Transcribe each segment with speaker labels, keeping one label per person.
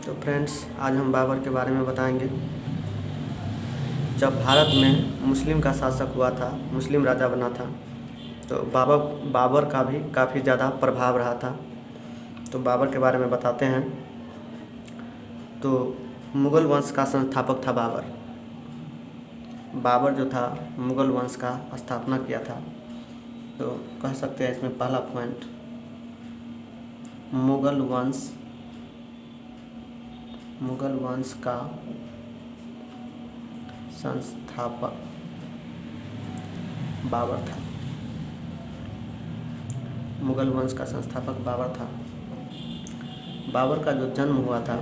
Speaker 1: तो फ्रेंड्स, आज हम बाबर के बारे में बताएंगे। जब भारत में मुस्लिम का शासक हुआ था, मुस्लिम राजा बना था, तो बाबर का भी काफ़ी ज़्यादा प्रभाव रहा था। तो बाबर के बारे में बताते हैं। तो मुग़ल वंश का संस्थापक था बाबर। बाबर जो था मुग़ल वंश का स्थापना किया था। तो कह सकते हैं इसमें पहला पॉइंट, मुग़ल वंश का संस्थापक बाबर था। मुग़ल वंश का संस्थापक बाबर था। बाबर का जो जन्म हुआ था,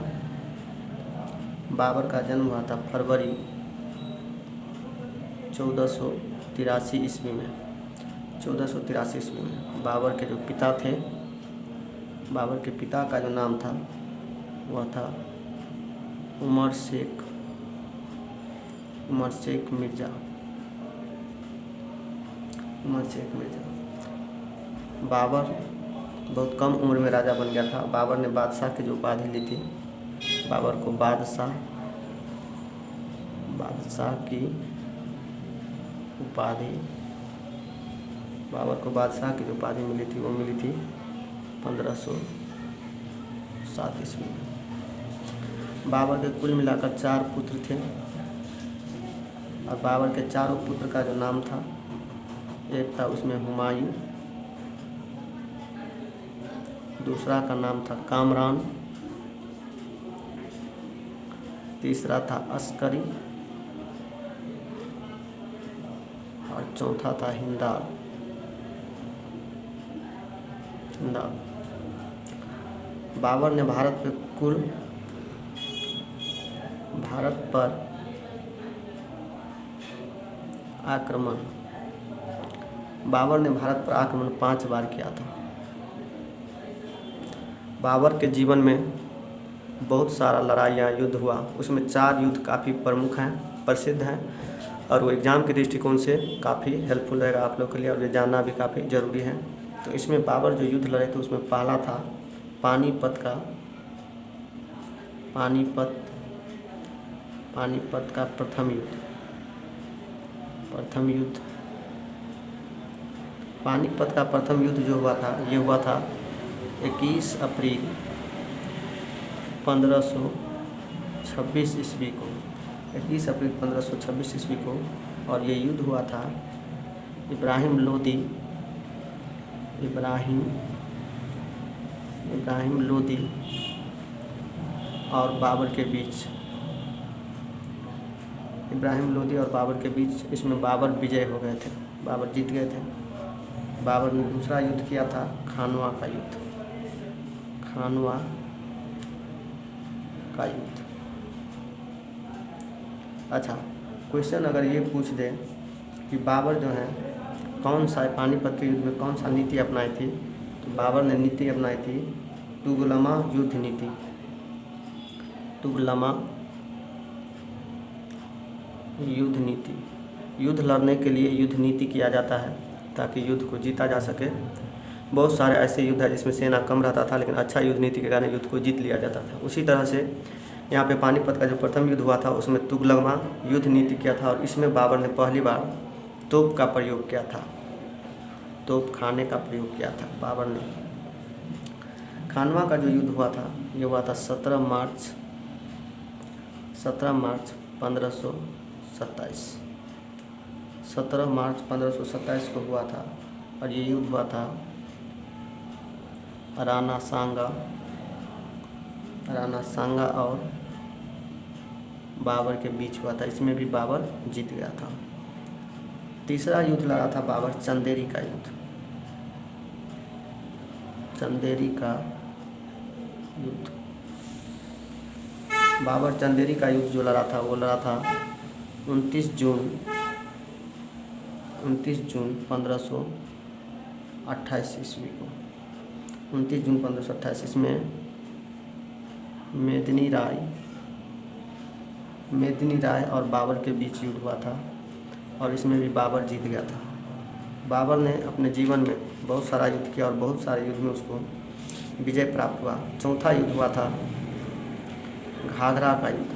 Speaker 1: फरवरी 1483 ईस्वी में। बाबर के जो पिता थे, बाबर के पिता का जो नाम था वह था उमर शेख मिर्ज़ा। बाबर बहुत कम उम्र में राजा बन गया था। बाबर ने बादशाह की जो उपाधि ली थी, बाबर को बादशाह की उपाधि मिली थी, वो मिली थी 1507 ईस्वी में। बाबर के कुल मिलाकर 4 पुत्र थे, और बाबर के चारों पुत्र का जो नाम था, एक था उसमें हुमायूं, दूसरा का नाम था कामरान, तीसरा था अस्करी, और चौथा था हिंदाल। बाबर ने भारत पर आक्रमण 5 बार किया था। बाबर के जीवन में बहुत सारा लड़ाइयाँ, युद्ध हुआ। उसमें 4 युद्ध काफ़ी प्रसिद्ध हैं, और वो एग्ज़ाम के दृष्टिकोण से काफ़ी हेल्पफुल रहेगा आप लोग के लिए, और ये जानना भी काफ़ी ज़रूरी है। तो इसमें बाबर जो युद्ध लड़े थे, उसमें पहला था पानीपत का प्रथम युद्ध। पानीपत का प्रथम युद्ध जो हुआ था, ये हुआ था 21 अप्रैल 1526 ईस्वी को। 21 अप्रैल 1526 ईस्वी को, और ये युद्ध हुआ था इब्राहिम लोदी और बाबर के बीच। इसमें बाबर विजय हो गए थे, बाबर जीत गए थे। बाबर ने दूसरा युद्ध किया था खानवा का युद्ध। अच्छा, क्वेश्चन अगर ये पूछ दे कि बाबर जो है पानीपत के युद्ध में कौन सा नीति अपनाई थी, तो बाबर ने नीति अपनाई थी तुगलमा युद्ध नीति। युद्ध लड़ने के लिए युद्ध नीति किया जाता है, ताकि युद्ध को जीता जा सके। बहुत सारे ऐसे युद्ध है जिसमें सेना कम रहता था, लेकिन अच्छा युद्ध नीति के कारण युद्ध को जीत लिया जाता था। उसी तरह से यहाँ पे पानीपत का जो प्रथम युद्ध हुआ था, उसमें तुगलमा युद्ध नीति किया था, और इसमें बाबर ने पहली बार तोप का प्रयोग किया था। तोप खाने का प्रयोग किया था बाबर ने। खानवा का जो युद्ध हुआ था, ये हुआ था 17 मार्च 1527। 17 मार्च 1527 को हुआ था, और ये युद्ध हुआ था राणा सांगा और बाबर के बीच हुआ था। इसमें भी बाबर जीत गया था। तीसरा युद्ध लड़ा था बाबर चंदेरी का युद्ध। बाबर चंदेरी का युद्ध जो लड़ा था, वो लड़ा था 29 जून 1528 ईस्वी को। 29 जून 1528 इसमें मेदिनी राय और बाबर के बीच युद्ध हुआ था, और इसमें भी बाबर जीत गया था। बाबर ने अपने जीवन में बहुत सारा युद्ध किया, और बहुत सारे युद्ध में उसको विजय प्राप्त हुआ। चौथा युद्ध हुआ था घाघरा का युद्ध,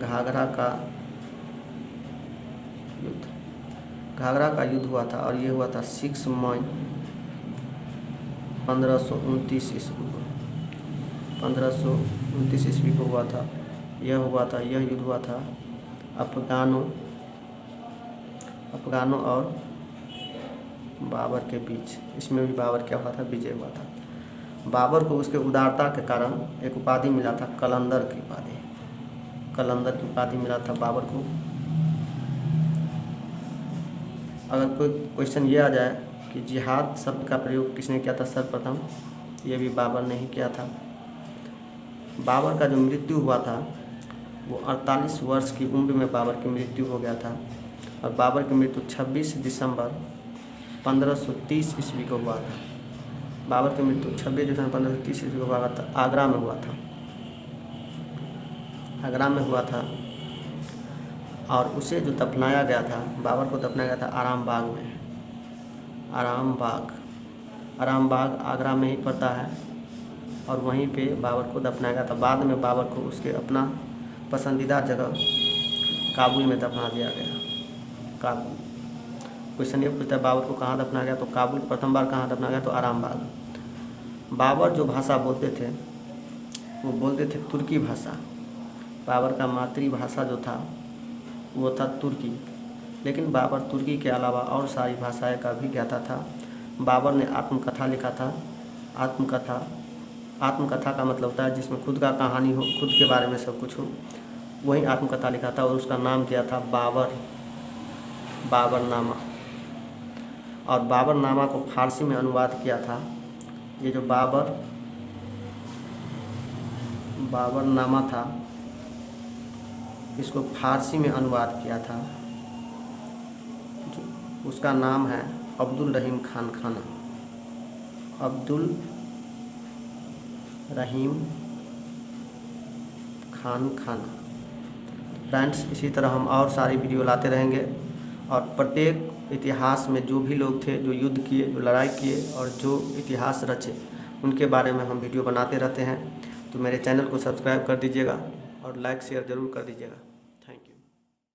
Speaker 1: घाघरा का युद्ध, घाघरा का युद्ध हुआ था और ये हुआ था 6 मई 1529 ईस्वी को, 1529 ईस्वी को हुआ था। यह युद्ध हुआ था अफगानों और बाबर के बीच। इसमें भी बाबर क्या हुआ था, विजय हुआ था। बाबर को उसके उदारता के कारण एक उपाधि मिला था, कलंदर की उपाधि, कलंदर की उपाधि मिला था बाबर को। अगर कोई क्वेश्चन ये आ जाए कि जिहाद शब्द का प्रयोग किसने किया था सर्वप्रथम, ये भी बाबर ने ही किया था। बाबर का जो मृत्यु हुआ था वो 48 वर्ष की उम्र में बाबर की मृत्यु हो गया था और बाबर की मृत्यु 26 दिसंबर 1530 ईस्वी को हुआ था। बाबर की मृत्यु 26 दिसंबर 1530 ईस्वी को हुआ था, आगरा में हुआ था, आगरा में हुआ था। और उसे जो दफनाया गया था, बाबर को दफनाया गया था आराम बाग में। आराम बाग आगरा में ही पड़ता है और वहीं पे बाबर को दफनाया गया था। बाद में बाबर को उसके अपना पसंदीदा जगह काबुल में दफना दिया गया। काबुल, क्वेश्चन ये पूछता है बाबर को कहाँ दफनाया गया, तो काबुल प्रथम बार कहाँ दफनाया गया, तो आराम बाग। बाबर जो भाषा बोलते थे वो बोलते थे तुर्की भाषा। बाबर का मातृभाषा जो था वो था तुर्की, लेकिन बाबर तुर्की के अलावा और सारी भाषाएं का भी ज्ञाता था। बाबर ने आत्मकथा लिखा था। आत्मकथा का मतलब होता है जिसमें खुद का कहानी हो, खुद के बारे में सब कुछ हो, वही आत्मकथा लिखा था और उसका नाम दिया था बाबरनामा। और बाबरनामा को फारसी में अनुवाद किया था। ये जो बाबरनामा था इसको फारसी में अनुवाद किया था, उसका नाम है अब्दुल रहीम खान खाना। अब्दुल रहीम खान खाना। फ्रेंड्स, इसी तरह हम और सारी वीडियो लाते रहेंगे और प्रत्येक इतिहास में जो भी लोग थे, जो युद्ध किए, जो लड़ाई किए और जो इतिहास रचे, उनके बारे में हम वीडियो बनाते रहते हैं। तो मेरे चैनल को सब्सक्राइब कर दीजिएगा और लाइक शेयर ज़रूर कर दीजिएगा।